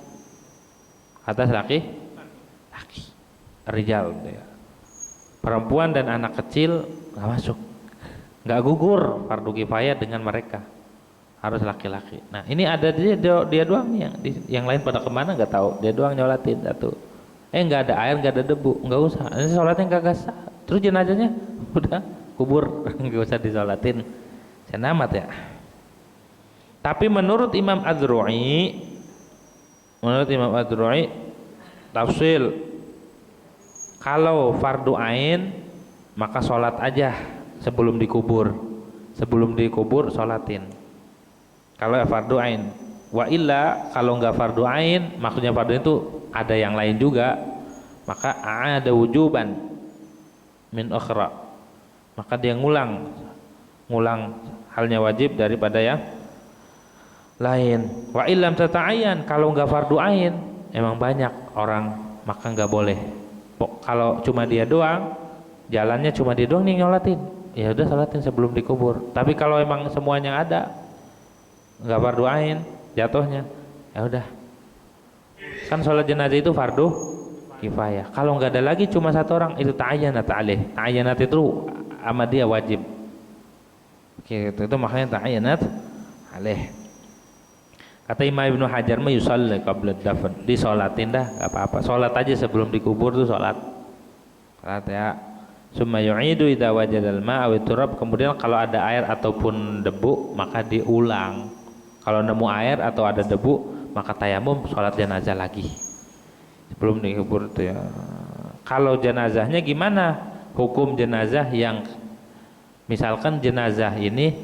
Atas laki rijal ya. Perempuan dan anak kecil nggak masuk, nggak gugur fardu kifayah dengan mereka, harus laki-laki. Nah ini ada dia doang nih, yang lain pada kemana nggak tahu, dia doang nyolatin satu. Nggak ada air, nggak ada debu, nggak usah, ini sholatnya nggak sah. Terus jenazahnya udah kubur, nggak usah disolatin, senamat ya. Tapi menurut Imam Adzru'i, tafsil, kalau fardu ain maka sholat aja sebelum dikubur sholatin. Kalau fardu ain, wa illa kalau enggak fardu ain, maksudnya fardu itu ada yang lain juga, maka ada wujuban min ukhra, maka dia ngulang halnya wajib daripada yang lain. Wa illam tata'ayyan, kalau enggak fardu ain, emang banyak orang, maka enggak boleh. Kalau cuma dia doang, jalannya cuma dia doang nih nyolatin, ya udah sholatin sebelum dikubur. Tapi kalau emang semuanya ada, enggak fardu ain jatuhnya, ya udah. Kan sholat jenazah itu fardu kifayah. Kalau enggak ada lagi cuma 1 orang, itu ta'ayyanat alaih. Ta'ayyanat itu sama dia wajib. Oke, itu makanya ta'ayyanat alaih. Kata Imam Ibnu Hajar mah yusalli qabla dafn, disolatin dah, enggak apa-apa. Salat aja sebelum dikubur tuh salat ya. Summa yu'idu idza wajadal ma'a wa turab, kemudian kalau ada air ataupun debu maka diulang. Kalau nemu air atau ada debu maka tayamum, salat jenazah lagi sebelum dikubur tuh ya. Kalau jenazahnya gimana? Hukum jenazah yang misalkan jenazah ini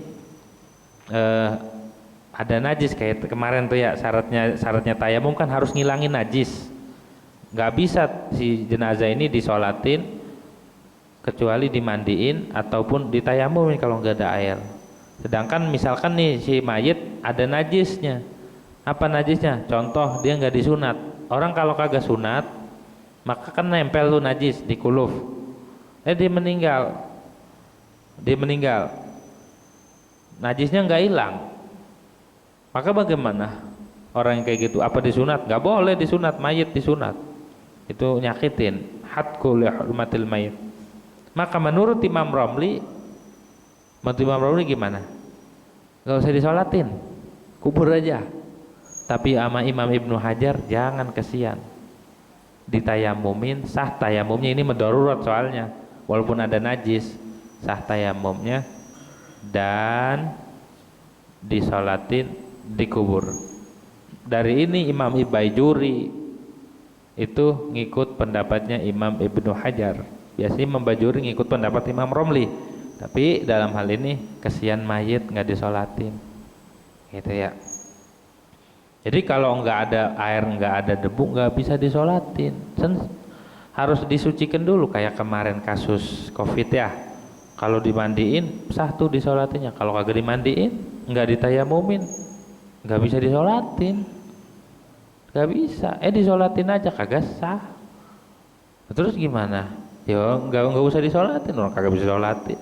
ada najis kayak kemarin tuh ya, syaratnya tayamum kan harus ngilangin najis. Nggak bisa si jenazah ini disolatin kecuali dimandiin ataupun ditayamumin kalau nggak ada air. Sedangkan misalkan nih si mayit ada najisnya. Apa najisnya? Contoh dia nggak disunat. Orang kalau kagak sunat maka kan nempel tuh najis di kuluf. Dia meninggal, najisnya nggak hilang, maka bagaimana orang yang kayak gitu? Apa disunat? Nggak boleh disunat, mayit disunat, itu nyakitin, hadku li hurmatil mayit. Maka menurut Imam Romli gimana? Nggak usah disolatin, kubur aja. Tapi sama Imam Ibnu Hajar jangan, kesian, ditayamumin, sah tayamumnya, ini mendarurat soalnya, walaupun ada najis, sah tayamumnya dan disolatin, dikubur. Dari ini Imam Ibajuri itu ngikut pendapatnya Imam Ibnu Hajar. Biasanya Imam Bajuri ngikut pendapat Imam Romli, tapi dalam hal ini kesian mayit nggak disolatin, gitu ya. Jadi kalau nggak ada air, nggak ada debu, nggak bisa disolatin, harus disucikan dulu. Kayak kemarin kasus COVID ya, kalau dimandiin sah tuh disolatinnya, kalau kagak dimandiin nggak ditayamumin nggak bisa disolatin, nggak bisa. Disolatin aja kagak sah. Terus gimana? Ya nggak usah disolatin, orang kagak bisa disolatin.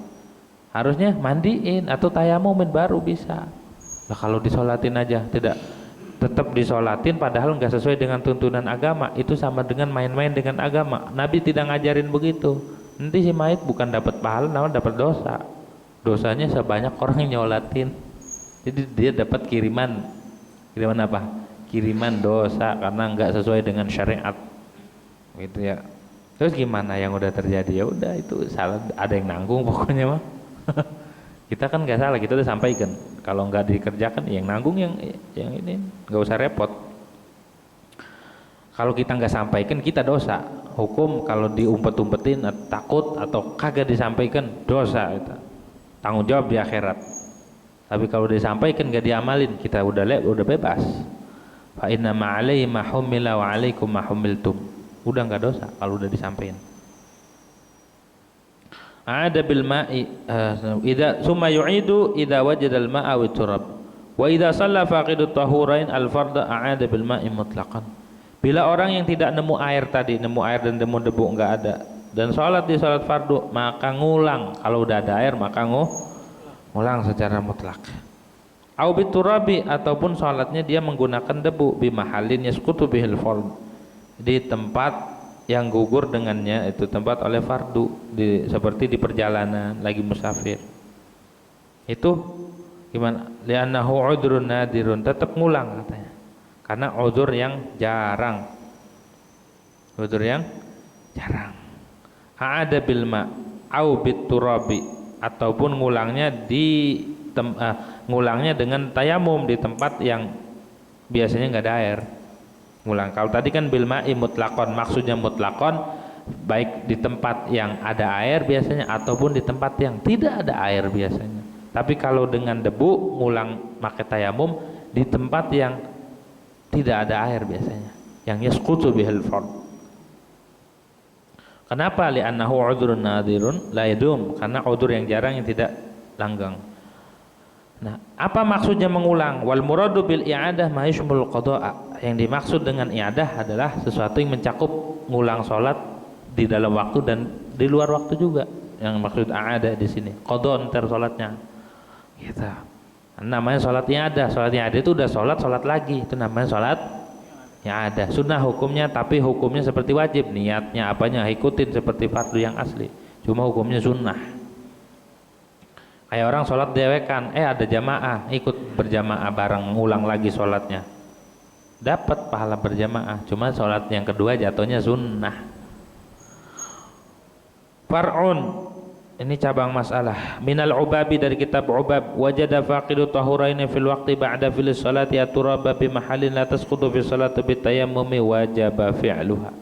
Harusnya mandiin atau tayamumin baru bisa. Nah kalau disolatin aja tidak, tetap disolatin padahal nggak sesuai dengan tuntunan agama, itu sama dengan main-main dengan agama. Nabi tidak ngajarin begitu. Nanti si mayit bukan dapat pahala, namun dapat dosa. Dosanya sebanyak orang yang nyolatin. Jadi dia dapat kiriman apa? Kiriman dosa karena nggak sesuai dengan syariat, gitu ya. Terus gimana yang udah terjadi? Ya udah, itu salah, ada yang nanggung pokoknya mah. Kita kan nggak salah, kita udah sampaikan. Kalau nggak dikerjakan, yang nanggung yang ini, nggak usah repot. Kalau kita nggak sampaikan, kita dosa. Hukum kalau diumpet-umpetin, takut atau kagak disampaikan, dosa itu. Tanggung jawab di akhirat. Tapi kalau disampaikan nggak diamalin, kita udah bebas. Fa inna ma'alaihi ma humila wa 'alaikum ma humiltum. Udah nggak dosa kalau udah disampaikan. Ada bil ma'i idza summa yu'idu idza wajada al ma'a wa turab wa idza shalla faqidu tahurain al fardha a'ada bil ma'i mutlaqan. Bila orang yang tidak nemu air tadi, nemu air dan nemu debu enggak ada, dan sholat di sholat fardu, maka ngulang. Kalau udah ada air maka ngulang secara mutlak. Au biturabi, ataupun sholatnya dia menggunakan debu, bimahalin yasqutu bihil fard, di tempat yang gugur dengannya itu tempat oleh fardu, seperti di perjalanan lagi musafir. Itu gimana? Li'annahu udhrun nadirun, tetap ngulang katanya. Karena udzur yang jarang. Udzur yang jarang. A'ada bil ma au bit turabi, ataupun ngulangnya ngulangnya dengan tayamum di tempat yang biasanya enggak ada air. Ngulang. Kalau tadi kan bil ma'i mutlaqon, maksudnya mutlaqon baik di tempat yang ada air biasanya ataupun di tempat yang tidak ada air biasanya. Tapi kalau dengan debu ngulang pakai tayamum di tempat yang tidak ada air biasanya, yang yasqutu bihil fard. Kenapa? Li'annahu udhrun nadirun la yadum, karena udzur yang jarang yang tidak langgeng. Nah, apa maksudnya mengulang? Wal muradu bil i'adah ma yashmul qada'a. Yang dimaksud dengan i'adah adalah sesuatu yang mencakup ngulang salat di dalam waktu dan di luar waktu juga. Yang maksud i'adah di sini, qada ntar salatnya. Gitu. Namanya salat i'adah. Salat i'adah itu udah salat lagi, itu namanya salat i'adah. Sunnah hukumnya, tapi hukumnya seperti wajib. Niatnya apanya ikutin seperti fardu yang asli. Cuma hukumnya sunnah. Kayak orang sholat dewekan, ada jamaah, ikut berjamaah bareng, ngulang lagi sholatnya, dapat pahala berjamaah. Cuma sholat yang kedua jatuhnya sunnah. Far'un, ini cabang masalah. Minal ubabi, dari kitab ubab. Wajada faqidu tahuraini fil waqti ba'da fil sholati aturaba bi mahallin la tasqutu fi sholati bi tayammumi wajaba fi'luha.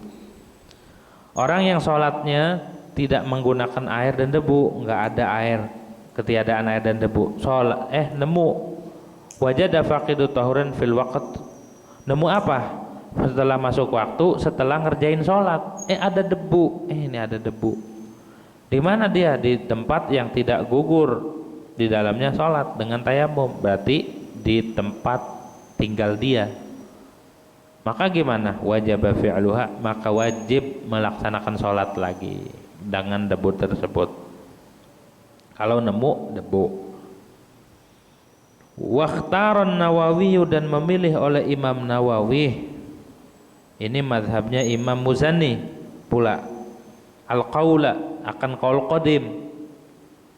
Orang yang sholatnya tidak menggunakan air dan debu, nggak ada air, ketiadaan air dan debu, sholat nemu wajada faqidu tahuran fil waqt, nemu apa? Setelah masuk waktu, setelah ngerjain sholat, ada debu, ini ada debu. Di mana dia? Di tempat yang tidak gugur di dalamnya sholat dengan tayamum, berarti di tempat tinggal dia. Maka gimana? Wajib fi'luha, maka wajib melaksanakan sholat lagi dengan debu tersebut. Kalau nemu debu. Wakhtaran Nawawi, dan memilih oleh Imam Nawawi, ini mazhabnya Imam Muzani pula, al-qaula, akan qaul qadim.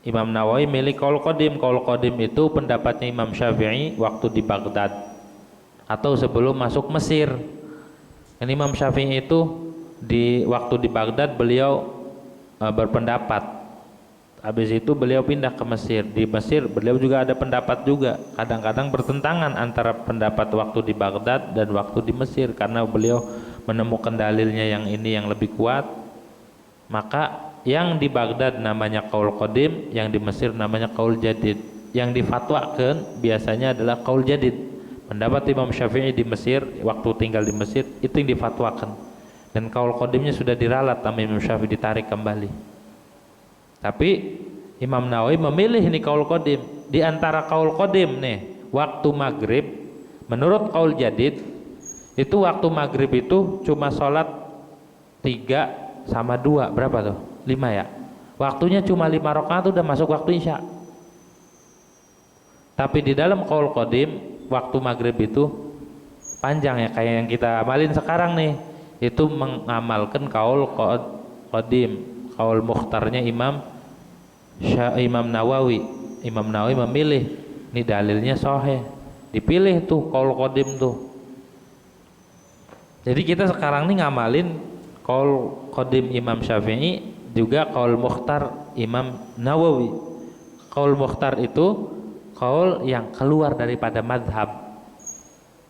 Imam Nawawi milih qaul qadim. Qaul qadim itu pendapatnya Imam Syafi'i waktu di Baghdad atau sebelum masuk Mesir. Dan Imam Syafi'i itu waktu di Baghdad beliau berpendapat. Habis itu beliau pindah ke Mesir. Di Mesir beliau juga ada pendapat juga. Kadang-kadang bertentangan antara pendapat waktu di Baghdad dan waktu di Mesir, karena beliau menemukan dalilnya yang ini yang lebih kuat. Maka yang di Baghdad namanya qaul qadim, yang di Mesir namanya qaul jadid. Yang difatwakan biasanya adalah qaul jadid. Pendapat Imam Syafi'i di Mesir waktu tinggal di Mesir itu yang difatwakan. Dan qaul qadimnya sudah diralat sama Imam Syafi'i, ditarik kembali. Tapi Imam Nawawi memilih ini qaul qadim. Di antara qaul qadim nih, waktu maghrib menurut qaul jadid itu waktu maghrib itu cuma sholat 3 sama 2, berapa tuh? 5 ya. Waktunya cuma 5 rakaat udah masuk waktu isya. Tapi di dalam qaul qadim waktu maghrib itu panjang ya, kayak yang kita amalin sekarang nih. Itu mengamalkan qaul qadim. Qaul mukhtarnya Imam Nawawi. Imam Nawawi memilih ini dalilnya sahih, dipilih tuh qaul qadim tuh. Jadi kita sekarang nih ngamalin qaul qadim Imam Syafi'i, juga qaul mukhtar Imam Nawawi. Qaul mukhtar itu qaul yang keluar daripada madhab,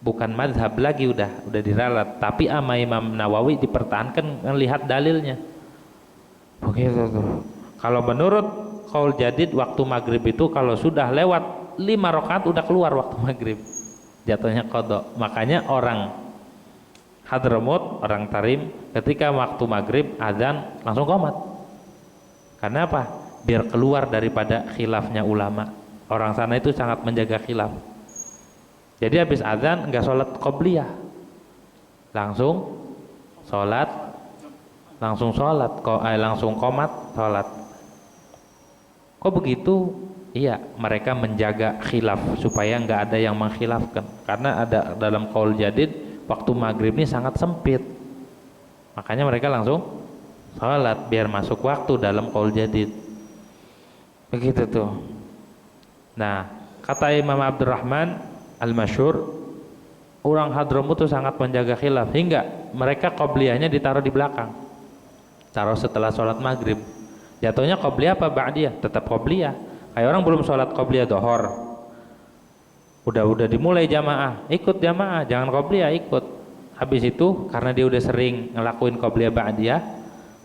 bukan madhab lagi, udah diralat, tapi ama Imam Nawawi dipertahankan melihat dalilnya. Begitu tuh. Kalau menurut qaul jadid waktu maghrib itu kalau sudah lewat 5 rakaat udah keluar waktu maghrib, jatuhnya qadha. Makanya orang Hadramut, orang Tarim, ketika waktu maghrib azan langsung qomat. Karena apa? Biar keluar daripada khilafnya ulama. Orang sana itu sangat menjaga khilaf. Jadi habis azan enggak sholat qobliyah, langsung sholat, langsung qomat sholat. Kok begitu? Iya, mereka menjaga khilaf supaya enggak ada yang mengkhilafkan. Karena ada dalam qaul jadid waktu maghrib ini sangat sempit, makanya mereka langsung sholat biar masuk waktu dalam qaul jadid. Begitu tuh. Nah, kata Imam Abdurrahman Al-Masyhur, orang Hadramut itu sangat menjaga khilaf hingga mereka qobliyahnya ditaruh di belakang, taruh setelah sholat maghrib. Jatuhnya qobliyah apa ba'diyah? Tetap qobliyah. Kayak orang belum sholat qobliyah dohor, udah dimulai jamaah, ikut jamaah, jangan qobliyah, ikut. Habis itu karena dia udah sering ngelakuin qobliyah ba'diyah,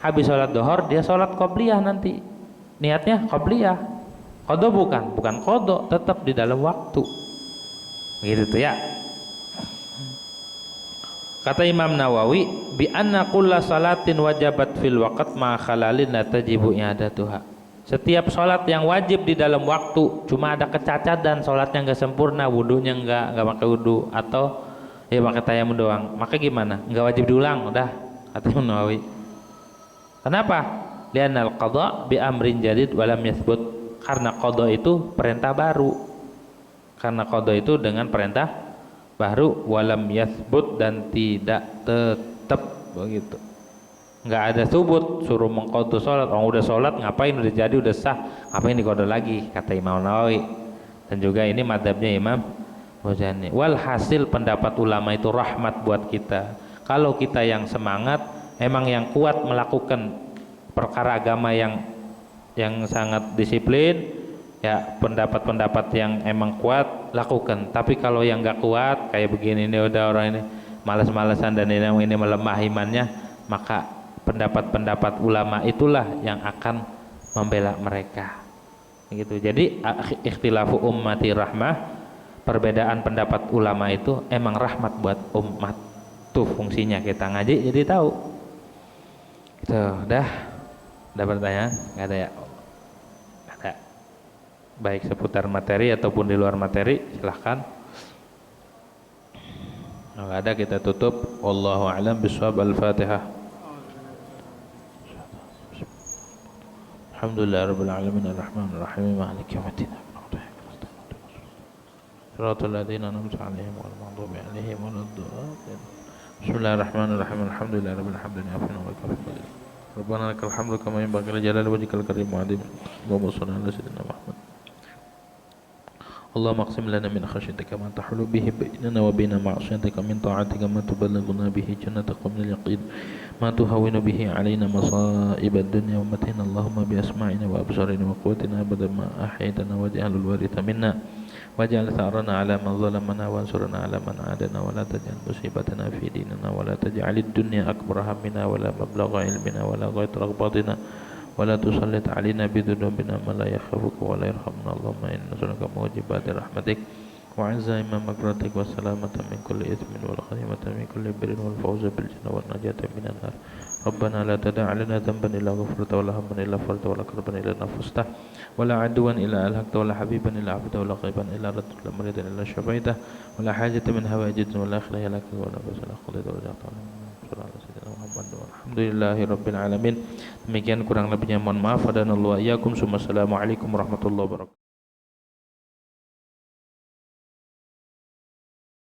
habis sholat dohor dia sholat qobliyah, nanti niatnya qobliyah. Qadha bukan qadha, tetap di dalam waktu. Begitu tuh ya. Kata Imam Nawawi, bi anna kulla salatin wajabat fil waqt ma khalalin la tajibu i'adatuha. Setiap salat yang wajib di dalam waktu, cuma ada kecacatan, salatnya enggak sempurna, wudunya enggak pakai wudu, atau ya pakai tayamum doang, maka gimana? Enggak wajib diulang, udah, kata Imam Nawawi. Kenapa? Li'annal qadha bi amrin jadid wa lam yathbut. Karena qadha itu perintah baru. Karena qadha itu dengan perintah baru, walam yathbut, dan tidak tetap, begitu. Enggak ada subut suruh mengqadha salat. Orang udah salat ngapain, udah jadi, udah sah, ngapain diqadha lagi, kata Imam Nawawi. Dan juga ini madhabnya Imam Muzani. Walhasil pendapat ulama itu rahmat buat kita. Kalau kita yang semangat, emang yang kuat melakukan perkara agama yang sangat disiplin, ya pendapat-pendapat yang emang kuat lakukan. Tapi kalau yang nggak kuat kayak begini, ini udah orang ini malas-malasan dan ini melemah imannya, maka pendapat-pendapat ulama itulah yang akan membela mereka. Gitu. Jadi ikhtilafu ummati rahmah, perbedaan pendapat ulama itu emang rahmat buat umat. Tuh fungsinya kita ngaji jadi tahu. Gitu, dah. Ada pertanyaan? Nggak ada ya? Nggak ada. Baik seputar materi ataupun di luar materi, silahkan. Nggak ada, kita tutup. Wallahu a'lam bishawab. Al-Fatihah. Alhamdulillahirabbil alamin arrahmanir rahim maliki yaumiddin. Shiratal ladzina an'amta 'alaihim ghairil maghdubi 'alaihim waladdallin. Bismillahirrahmanirrahim. Alhamdulillahirabbil hamdan yafina wa yakfi. Rabbana lakal hamdu kama yanbaghi li jalali wajhikal karim wa 'azimi. Allahumma shalli ala sayyidina Muhammad. اللهم اقسم لنا من خشيتك ما تحول به بيننا وبين معصيتك من طاعتك ما تبلغنا به جنتك ومن اليقين ما تهون به علينا مصائب الدنيا ومتعنا اللهم بأسماعنا وأبصارنا وقوتنا أبدا ما أحييتنا واجعل الوارث منا واجعل ثأرنا على من ظلمنا وانصرنا على من عادنا ولا تجعل مصيبتنا في ديننا ولا تجعل الدنيا أكبر همنا ولا مبلغ علمنا ولا غاية رغباتنا ولا تسلط علينا بذنوبنا من لا يخافك ولا يرحمنا اللهم إنا نسألك موجبات رحمتك وعزائم مغفرتك والسلامة من كل إثم والغنيمة من كل بر والفوز بالجنة والنجاة من النار ربنا لا تدع لنا ذنبا إلا غفرته ولا هما إلا فرجته ولا كربا إلا نفسته ولا عدوا إلا ألهكته ولا حبيبا إلا عبده ولا غيبا إلا ردت ولا مريدا إلا شفيته ولا حاجة من هوائج الدنيا ولا آخرة لك ولا بس ولا قضيت ولا جعلت Alhamdulillahi Rabbil Alamin. Demikian kurang lebihnya mohon maaf. Assalamualaikum warahmatullahi wabarakatuh.